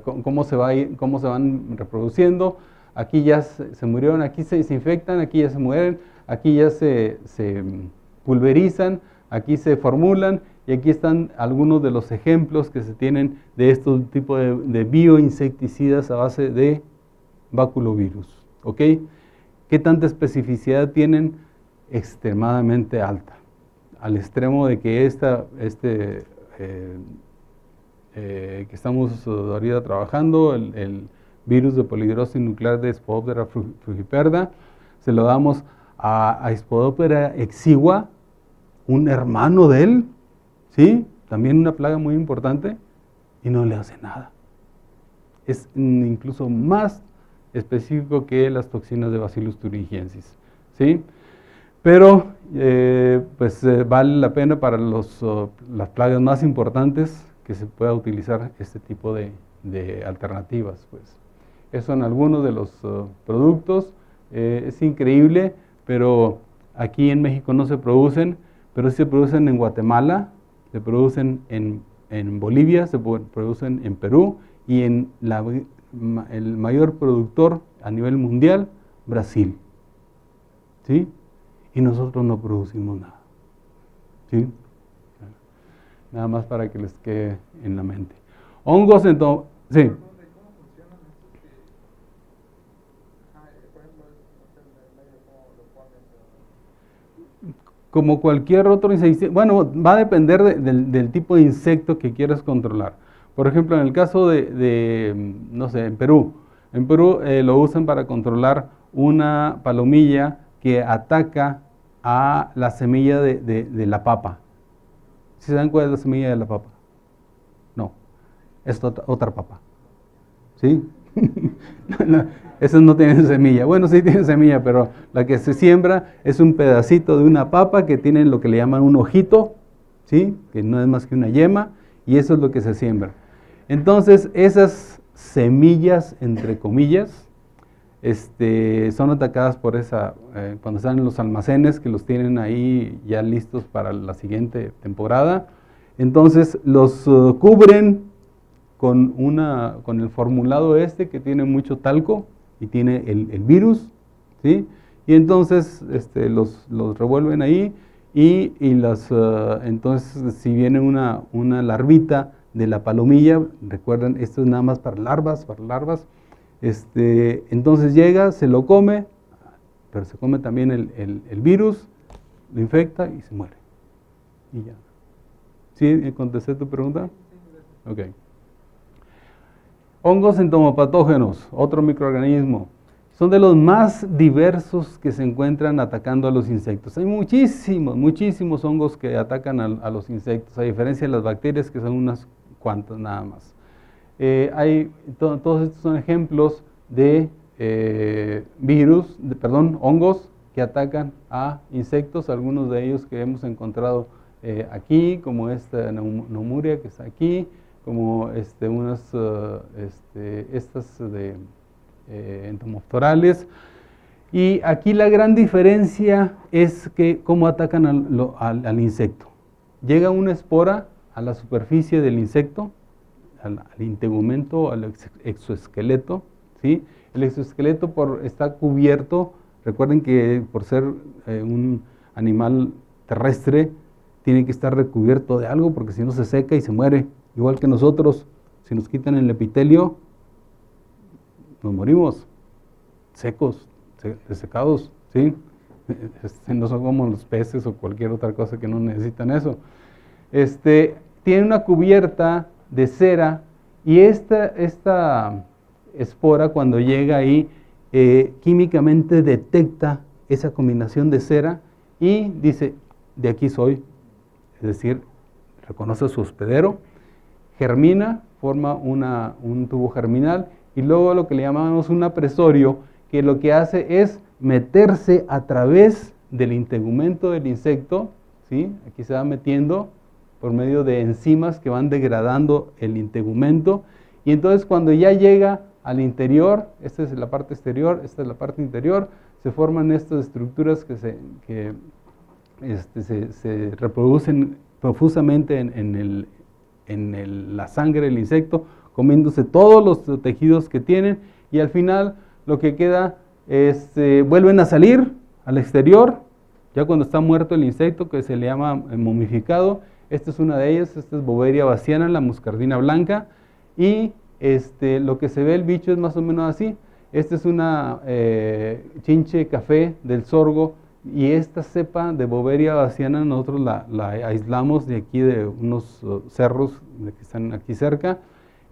cómo se van reproduciendo. Aquí ya se murieron, aquí se infectan, aquí ya se mueren, aquí ya se pulverizan, aquí se formulan, y aquí están algunos de los ejemplos que se tienen de estos tipos de bioinsecticidas a base de baculovirus. ¿Ok? ¿Qué tanta especificidad tienen? Extremadamente alta, al extremo de que que estamos ahorita trabajando, el virus de poligrosis nuclear de Spodoptera frugiperda, se lo damos a Spodoptera exigua, un hermano de él, ¿sí? También una plaga muy importante, y no le hace nada. Es incluso más específico que las toxinas de Bacillus thuringiensis, ¿sí? Pero vale la pena para las plagas más importantes que se pueda utilizar este tipo de alternativas. Pues. Esos son algunos de los productos. Es increíble, pero aquí en México no se producen, pero sí se producen en Guatemala, se producen en Bolivia, se producen en Perú, y en el mayor productor a nivel mundial, Brasil. ¿Sí? Y nosotros no producimos nada. ¿Sí? Nada más para que les quede en la mente. Hongos, entonces, sí. ¿Cómo funcionan estos que, por ejemplo, no sé, medio cómo lo ponen? Como cualquier otro insecto, bueno, va a depender del tipo de insecto que quieras controlar. Por ejemplo, en el caso no sé, en Perú lo usan para controlar una palomilla que ataca a la semilla de la papa. ¿Sí se dan cuenta de la semilla de la papa? No, es otra papa. ¿Sí? No, esas no tienen semilla. Bueno, sí tienen semilla, pero la que se siembra es un pedacito de una papa que tiene lo que le llaman un ojito, ¿sí? Que no es más que una yema, y eso es lo que se siembra. Entonces, esas semillas, entre comillas, son atacadas por cuando están en los almacenes, que los tienen ahí ya listos para la siguiente temporada. Entonces, los cubren con el formulado que tiene mucho talco y tiene el virus, ¿sí? Y entonces los revuelven ahí y entonces si viene una larvita de la palomilla, recuerden, esto es nada más para larvas, entonces llega, se lo come, pero se come también el virus, lo infecta y se muere. Y ya. ¿Sí? ¿Contesté tu pregunta? Ok. Hongos entomopatógenos, otro microorganismo, son de los más diversos que se encuentran atacando a los insectos. Hay muchísimos hongos que atacan a los insectos, a diferencia de las bacterias, que son unas cuantas nada más. Todos estos son ejemplos de hongos que atacan a insectos, algunos de ellos que hemos encontrado aquí, como esta Neumuria que está aquí, como estas de entomoftorales. Y aquí la gran diferencia es que cómo atacan al insecto. Llega una espora a la superficie del insecto, al integumento, al exoesqueleto, ¿sí? El exoesqueleto está cubierto, recuerden que por ser un animal terrestre, tiene que estar recubierto de algo, porque si no se seca y se muere. Igual que nosotros, si nos quitan el epitelio, nos morimos, secos, desecados, ¿sí? No son como los peces o cualquier otra cosa que no necesitan eso. Tiene una cubierta de cera, y esta espora, cuando llega ahí, químicamente detecta esa combinación de cera y dice, de aquí soy. Es decir, reconoce su hospedero, germina, forma un tubo germinal, y luego lo que le llamamos un apresorio, que lo que hace es meterse a través del integumento del insecto, ¿sí? Aquí se va metiendo por medio de enzimas que van degradando el integumento, y entonces cuando ya llega al interior, esta es la parte exterior, esta es la parte interior, se forman estas estructuras que se reproducen profusamente en la sangre del insecto, comiéndose todos los tejidos que tienen, y al final lo que queda es, vuelven a salir al exterior, ya cuando está muerto el insecto, que se le llama momificado. Esta es una de ellas, esta es Boveria bassiana, la muscardina blanca, y lo que se ve el bicho es más o menos así. Esta es una chinche café del sorgo, y esta cepa de Boveria bassiana nosotros la aislamos de aquí, de unos cerros que están aquí cerca,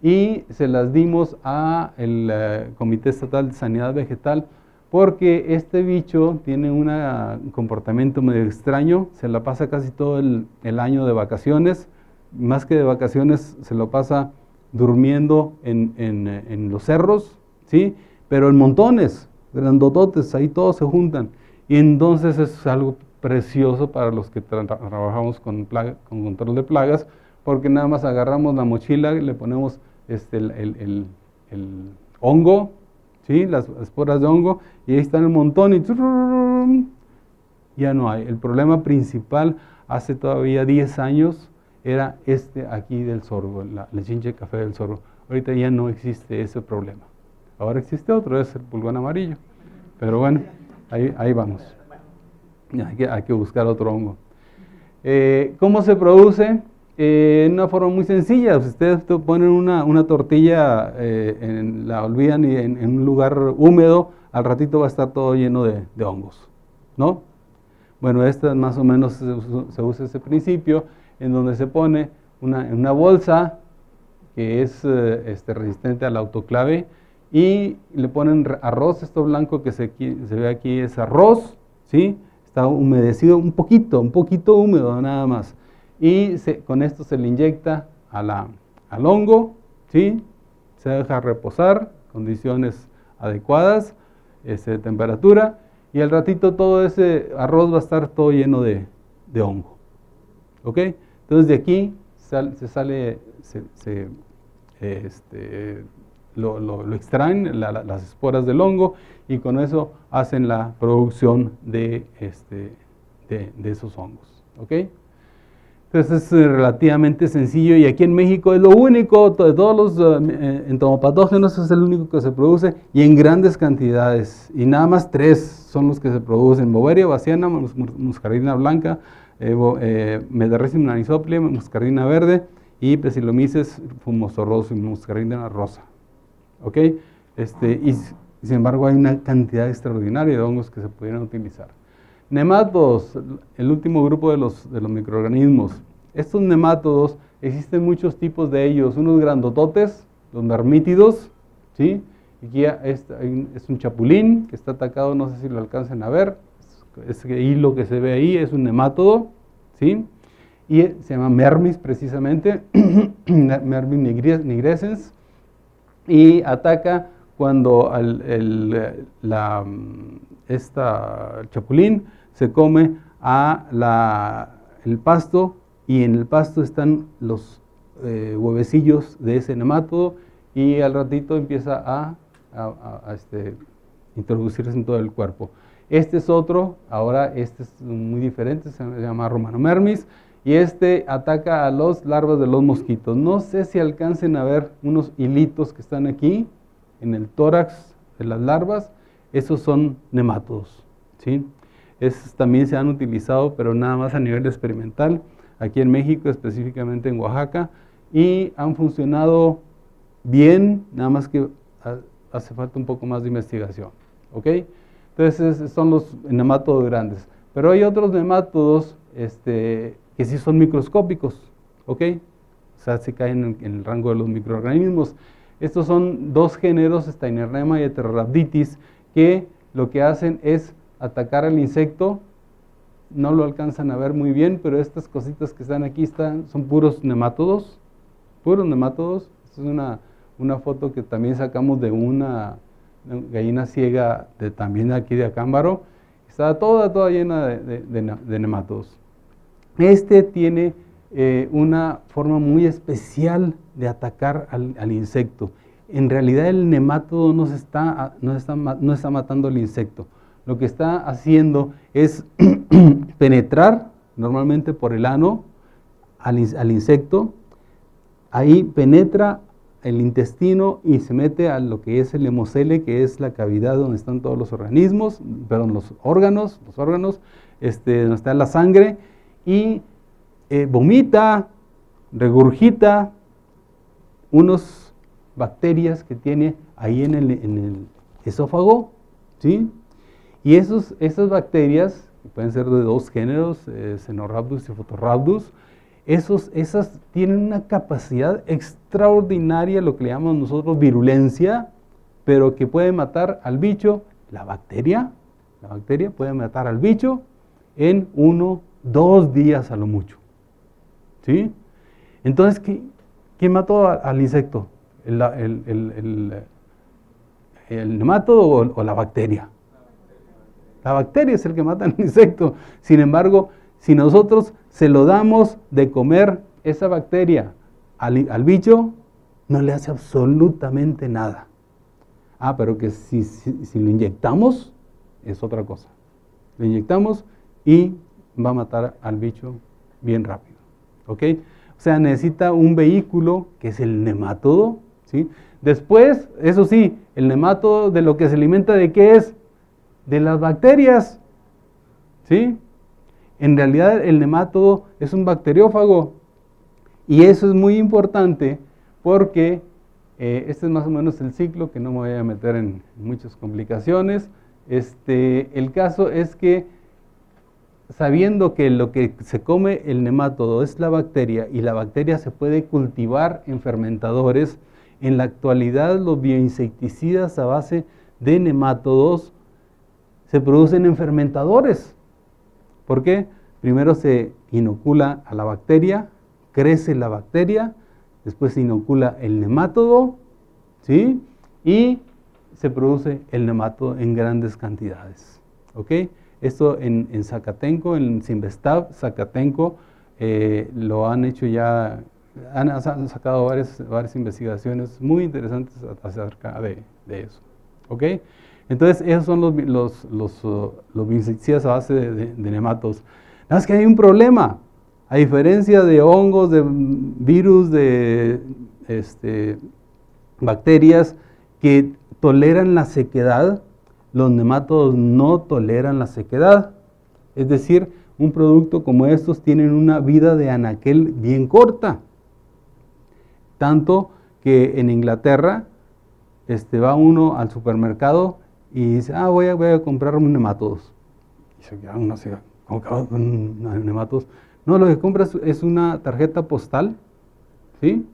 y se las dimos al Comité Estatal de Sanidad Vegetal, porque este bicho tiene un comportamiento medio extraño, se la pasa casi todo el año de vacaciones, más que de vacaciones se lo pasa durmiendo en los cerros, ¿sí? Pero en montones, grandototes, ahí todos se juntan, y entonces es algo precioso para los que trabajamos con control de plagas, porque nada más agarramos la mochila y le ponemos el hongo, ¿sí? Las esporas de hongo, y ahí están el montón, y ya no hay. El problema principal hace todavía 10 años era aquí del sorgo, la chinche café del sorgo. Ahorita ya no existe ese problema. Ahora existe otro, es el pulgón amarillo. Pero bueno, ahí vamos. Hay que buscar otro hongo. ¿Cómo se produce? Una forma muy sencilla. Ustedes ponen una tortilla, la olvidan y en un lugar húmedo, al ratito va a estar todo lleno de hongos, ¿no? Bueno, esta más o menos se usa ese principio, en donde se pone una bolsa que es resistente al autoclave, y le ponen arroz. Esto blanco que se ve aquí es arroz, ¿sí? Está humedecido, un poquito húmedo nada más, y con esto se le inyecta al hongo, ¿sí? Se deja reposar, condiciones adecuadas, de temperatura, y al ratito todo ese arroz va a estar todo lleno de hongo, ¿ok? Entonces de aquí lo extraen, las esporas del hongo, y con eso hacen la producción de esos hongos, ¿ok? Entonces es relativamente sencillo, y aquí en México es lo único, de todos los entomopatógenos es el único que se produce, y en grandes cantidades, y nada más 3 son los que se producen: Boveria bassiana, muscardina blanca, Metarrhizum anisoplia, muscardina verde, y Praecilomyces fumosorroso y muscardina rosa, ¿ok? Y sin embargo hay una cantidad extraordinaria de hongos que se pudieran utilizar. Nemátodos, el último grupo de los microorganismos. Estos nemátodos, existen muchos tipos de ellos, unos grandototes, los mermítidos, ¿sí? Aquí es un chapulín que está atacado, no sé si lo alcancen a ver, ese hilo que se ve ahí es un nemátodo, ¿sí? Y se llama mermis precisamente, Mermis nigrescens, y ataca cuando el chapulín se come el pasto, y en el pasto están los huevecillos de ese nemátodo, y al ratito empieza a introducirse en todo el cuerpo. Este es otro, ahora este es muy diferente, se llama Romanomermis, y ataca a las larvas de los mosquitos. No sé si alcancen a ver unos hilitos que están aquí en el tórax de las larvas. Esos son nemátodos, ¿sí? Esos también se han utilizado, pero nada más a nivel experimental, aquí en México, específicamente en Oaxaca, y han funcionado bien, nada más que hace falta un poco más de investigación, ¿ok? Entonces son los nemátodos grandes, pero hay otros nemátodos que sí son microscópicos, ¿ok? O sea, se caen en el rango de los microorganismos. Estos son 2 géneros, Steinernema y Heterorhabditis, que lo que hacen es atacar al insecto. No lo alcanzan a ver muy bien, pero estas cositas que están aquí son puros nemátodos, Esta es una foto que también sacamos de una gallina ciega también aquí de Acámbaro. Está toda llena de nemátodos. Tiene una forma muy especial de atacar al insecto. En realidad el nemátodo no está matando al insecto. lo que está haciendo es penetrar normalmente por el ano al insecto. Ahí penetra el intestino y se mete a lo que es el hemocele, que es la cavidad donde están todos los organismos, perdón, los órganos, donde está la sangre, y vomita, regurgita unas bacterias que tiene ahí en el esófago, ¿sí? Y esas bacterias, que pueden ser de dos géneros, Caenorhabdus y Photorhabdus, esas tienen una capacidad extraordinaria, lo que le llamamos nosotros virulencia, pero que puede matar al bicho, la bacteria puede matar al bicho en 1, 2 días a lo mucho, ¿sí? Entonces, ¿quién mató al insecto? ¿El nematodo o la bacteria? La bacteria es el que mata al insecto. Sin embargo, si nosotros se lo damos de comer esa bacteria al bicho, no le hace absolutamente nada. Pero que si lo inyectamos, es otra cosa. Lo inyectamos y va a matar al bicho bien rápido. ¿Ok? O sea, necesita un vehículo que es el nematodo, ¿sí? Después, eso sí, el nematodo de lo que se alimenta, ¿de qué es? De las bacterias, ¿sí? En realidad el nematodo es un bacteriófago, y eso es muy importante porque este es más o menos el ciclo, que no me voy a meter en muchas complicaciones. El caso es que, sabiendo que lo que se come el nematodo es la bacteria, y la bacteria se puede cultivar en fermentadores, en la actualidad los bioinsecticidas a base de nematodos se producen en fermentadores. ¿Por qué? Primero se inocula a la bacteria, crece la bacteria, después se inocula el nematodo, ¿sí? Y se produce el nematodo en grandes cantidades. ¿Ok? Esto en Zacatenco, en Cinvestav, Zacatenco, lo han hecho ya, han sacado varias investigaciones muy interesantes acerca de eso. ¿Ok? Entonces, esos son los insecticidas a base de nematodos. Nada más que hay un problema. A diferencia de hongos, de virus, de bacterias que toleran la sequedad, los nematodos no toleran la sequedad. Es decir, un producto como estos tienen una vida de anaquel bien corta. Tanto que en Inglaterra va uno al supermercado y dice, voy a comprar unos nematodos. Y se queda uno así, ¿cómo que vas con nematodos? No, lo que compras es una tarjeta postal, ¿sí?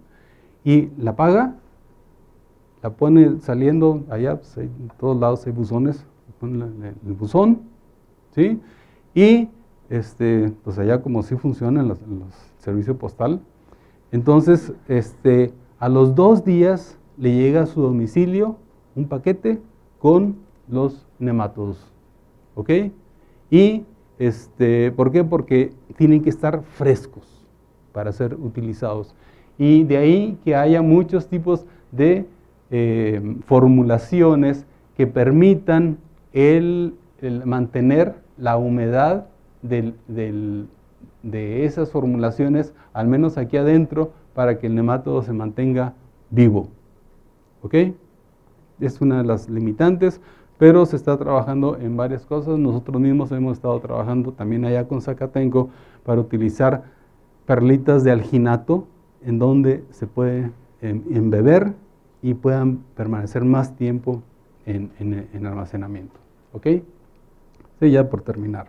Y la paga, la pone saliendo allá, pues en todos lados hay buzones, pone el buzón, ¿sí? Y pues allá como sí funciona el servicio postal, entonces a los 2 días le llega a su domicilio un paquete con los nematodos, ¿ok? Y ¿por qué? Porque tienen que estar frescos para ser utilizados. Y de ahí que haya muchos tipos de formulaciones que permitan el mantener la humedad de esas formulaciones, al menos aquí adentro, para que el nematodo se mantenga vivo. ¿Ok? Es una de las limitantes, pero se está trabajando en varias cosas. Nosotros mismos hemos estado trabajando también allá con Zacatenco para utilizar perlitas de alginato en donde se puede embeber y puedan permanecer más tiempo en almacenamiento. ¿Ok? Sí, ya por terminar.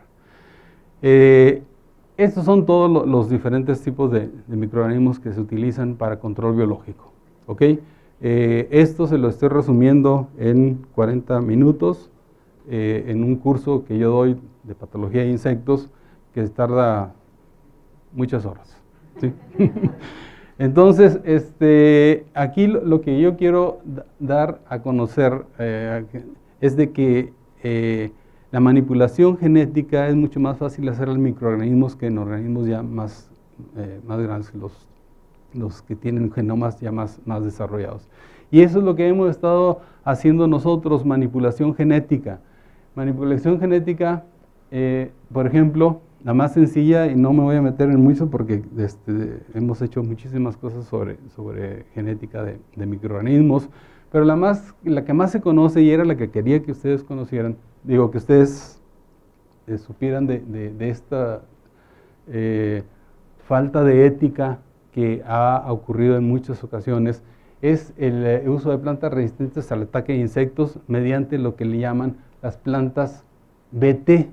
Estos son todos los diferentes tipos de microorganismos que se utilizan para control biológico. ¿Ok? Esto se lo estoy resumiendo en 40 minutos en un curso que yo doy de patología de insectos que tarda muchas horas, ¿sí? Entonces, aquí lo que yo quiero dar a conocer es de que la manipulación genética es mucho más fácil hacer en microorganismos que en organismos ya más grandes, los que tienen genomas ya más desarrollados. Y eso es lo que hemos estado haciendo nosotros, manipulación genética. manipulación genética, por ejemplo, la más sencilla, y no me voy a meter en mucho porque hemos hecho muchísimas cosas sobre genética de microorganismos, pero la que más se conoce y era la que quería que ustedes conocieran, digo, que ustedes supieran de esta falta de ética que ha ocurrido en muchas ocasiones, es el uso de plantas resistentes al ataque de insectos mediante lo que le llaman las plantas BT.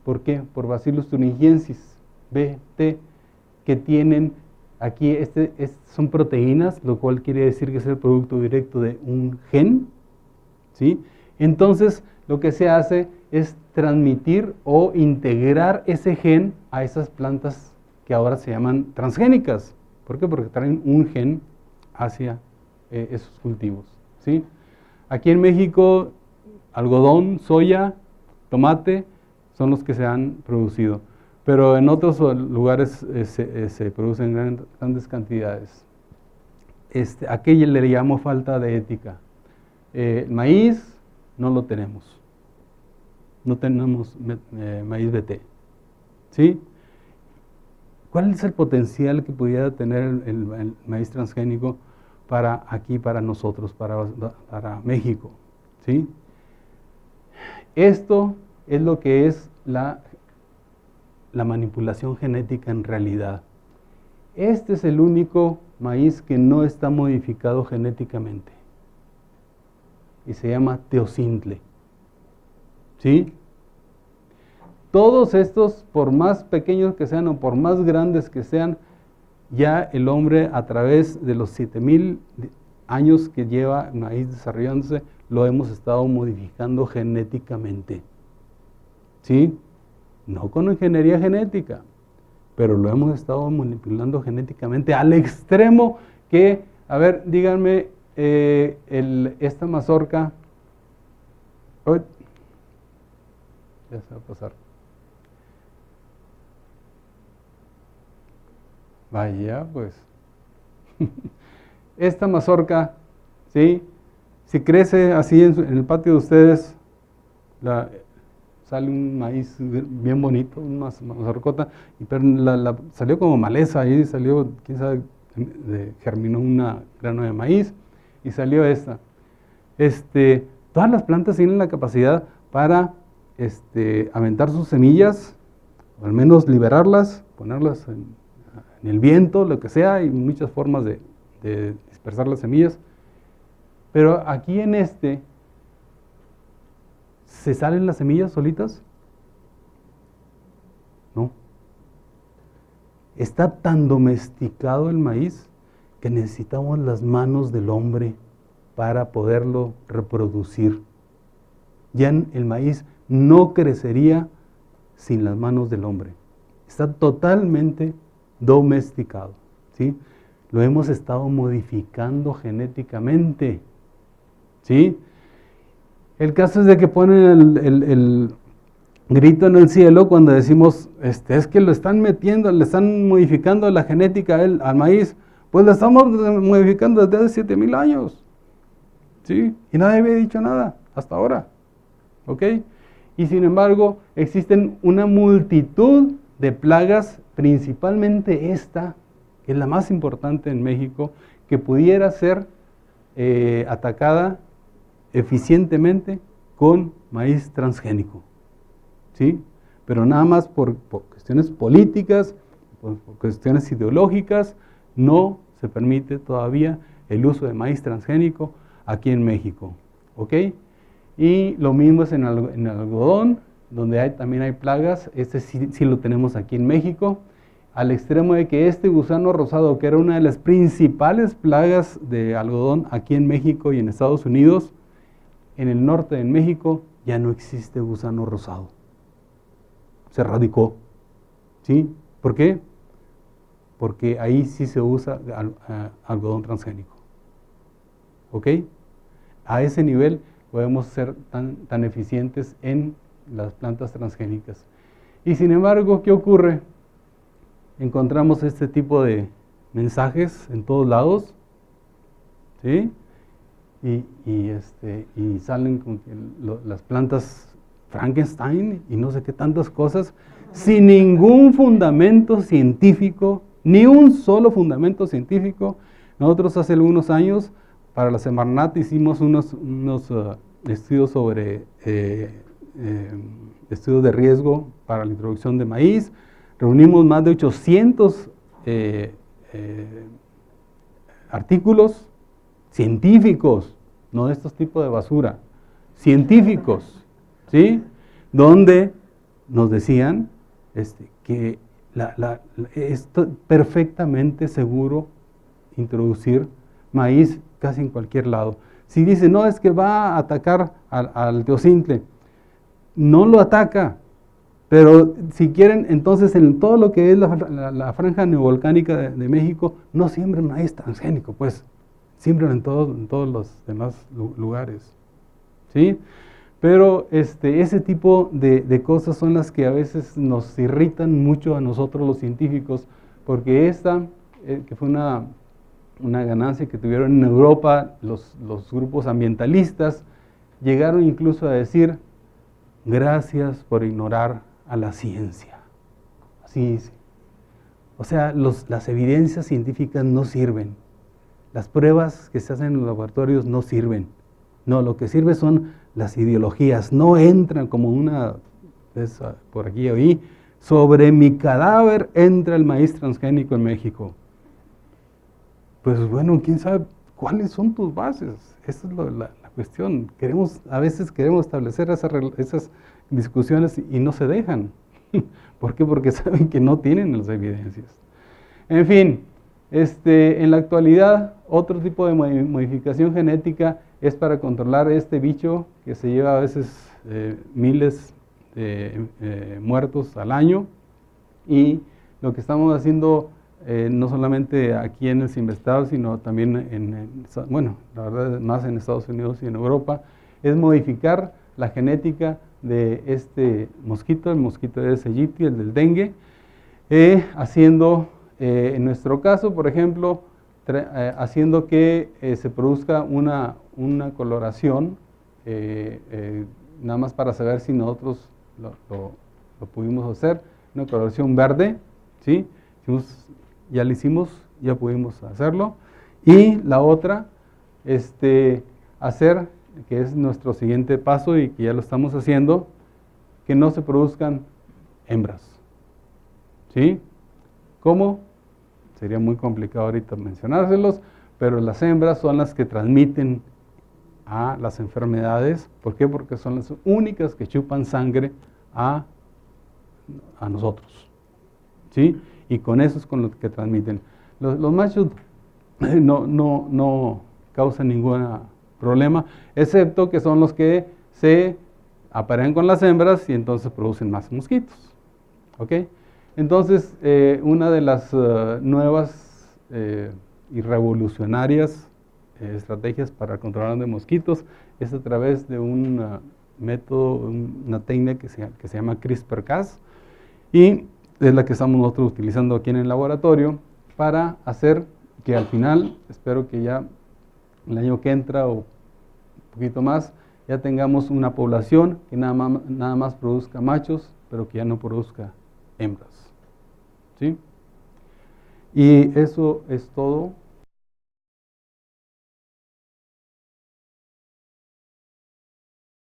¿Por qué? Por Bacillus thuringiensis, BT, que tienen aquí, son proteínas, lo cual quiere decir que es el producto directo de un gen, ¿sí? Entonces, lo que se hace es transmitir o integrar ese gen a esas plantas que ahora se llaman transgénicas. ¿Por qué? Porque traen un gen hacia esos cultivos, ¿sí? Aquí en México, algodón, soya, tomate, son los que se han producido, pero en otros lugares se producen grandes cantidades. Aquella le llamo falta de ética. Maíz no lo tenemos, no tenemos maíz BT, ¿sí? ¿Cuál es el potencial que pudiera tener el maíz transgénico para aquí, para nosotros, para México, ¿sí? Esto es lo que es la manipulación genética en realidad. Este es el único maíz que no está modificado genéticamente y se llama teocintle, ¿sí? Todos estos, por más pequeños que sean o por más grandes que sean, ya el hombre a través de los 7,000 años que lleva el maíz desarrollándose, lo hemos estado modificando genéticamente, ¿sí? No con ingeniería genética, pero lo hemos estado manipulando genéticamente al extremo que, a ver, díganme, esta mazorca, ¡ay! Ya se va a pasar. Vaya, pues. Esta mazorca, ¿sí? Si crece así en el patio de ustedes, sale un maíz bien bonito, una mazorcota, pero salió como maleza, ahí salió, quién sabe, germinó un grano de maíz y salió esta. Todas las plantas tienen la capacidad para aventar sus semillas, o al menos liberarlas, ponerlas en el viento, lo que sea, hay muchas formas de dispersar las semillas, pero aquí en ¿se salen las semillas solitas? No. Está tan domesticado el maíz que necesitamos las manos del hombre para poderlo reproducir. Ya el maíz no crecería sin las manos del hombre. Está totalmente domesticado, ¿sí? Lo hemos estado modificando genéticamente, ¿sí? El caso es de que ponen el grito en el cielo cuando decimos, es que lo están metiendo, le están modificando la genética al maíz. Pues lo estamos modificando desde hace 7,000 años, ¿sí? Y nadie había dicho nada hasta ahora, ¿ok? Y sin embargo, existen una multitud de plagas, principalmente esta, que es la más importante en México, que pudiera ser atacada eficientemente con maíz transgénico, ¿sí? Pero nada más por cuestiones políticas, por cuestiones ideológicas, no se permite todavía el uso de maíz transgénico aquí en México, ¿ok? Y lo mismo es en el algodón, donde también hay plagas. Sí lo tenemos aquí en México, al extremo de que este gusano rosado, que era una de las principales plagas de algodón aquí en México y en Estados Unidos, en el norte de México ya no existe gusano rosado. Se erradicó, ¿sí? ¿Por qué? Porque ahí sí se usa algodón transgénico, ¿ok? A ese nivel podemos ser tan eficientes en las plantas transgénicas. Y sin embargo, ¿qué ocurre? Encontramos este tipo de mensajes en todos lados, ¿sí? Y salen con que las plantas Frankenstein y no sé qué tantas cosas, sin ningún fundamento científico, ni un solo fundamento científico. Nosotros hace algunos años, para la Semarnat, hicimos unos estudios sobre estudios de riesgo para la introducción de maíz. Reunimos más de 800 artículos científicos, no de estos tipos de basura, científicos, ¿sí? Donde nos decían que es perfectamente seguro introducir maíz casi en cualquier lado. Si dice, no, es que va a atacar al teocintle, no lo ataca, pero si quieren, entonces en todo lo que es la franja neovolcánica de México, no siembren maíz transgénico, pues, siembren en todos los demás lugares, ¿sí? Pero ese tipo de cosas son las que a veces nos irritan mucho a nosotros los científicos, porque que fue una ganancia que tuvieron en Europa los grupos ambientalistas, llegaron incluso a decir, gracias por ignorar a la ciencia. Así dice. O sea, las evidencias científicas no sirven. Las pruebas que se hacen en los laboratorios no sirven. No, lo que sirve son las ideologías. No entran como por aquí oí, sobre mi cadáver entra el maíz transgénico en México. Pues bueno, quién sabe cuáles son tus bases. Esa es la cuestión. A veces queremos establecer esas discusiones y no se dejan. ¿Por qué? Porque saben que no tienen las evidencias. En fin, en la actualidad, otro tipo de modificación genética es para controlar este bicho que se lleva a veces miles de muertos al año. Y lo que estamos haciendo, no solamente aquí en el CIMBESTAB, sino también bueno, la verdad más en Estados Unidos y en Europa, es modificar la genética de este mosquito, el mosquito Aedes aegypti, el del dengue, haciendo, en nuestro caso, por ejemplo, haciendo que se produzca una coloración, nada más para saber si nosotros lo pudimos hacer, una coloración verde, ¿sí? Ya lo hicimos, ya pudimos hacerlo. Y la otra, hacer, que es nuestro siguiente paso y que ya lo estamos haciendo, que no se produzcan hembras. ¿Sí? ¿Cómo? Sería muy complicado ahorita mencionárselos, pero las hembras son las que transmiten a las enfermedades. ¿Por qué? Porque son las únicas que chupan sangre a nosotros. ¿Sí? Y con eso es con lo que transmiten. Los machos no causan ningún problema, excepto que son los que se aparean con las hembras y entonces producen más mosquitos. ¿Ok? Entonces, una de las nuevas y revolucionarias estrategias para controlar de mosquitos es a través de un método, una técnica que se llama CRISPR-Cas, y es la que estamos nosotros utilizando aquí en el laboratorio para hacer que al final, espero que ya el año que entra o un poquito más, ya tengamos una población que nada más produzca machos, pero que ya no produzca hembras. ¿Sí? Y eso es todo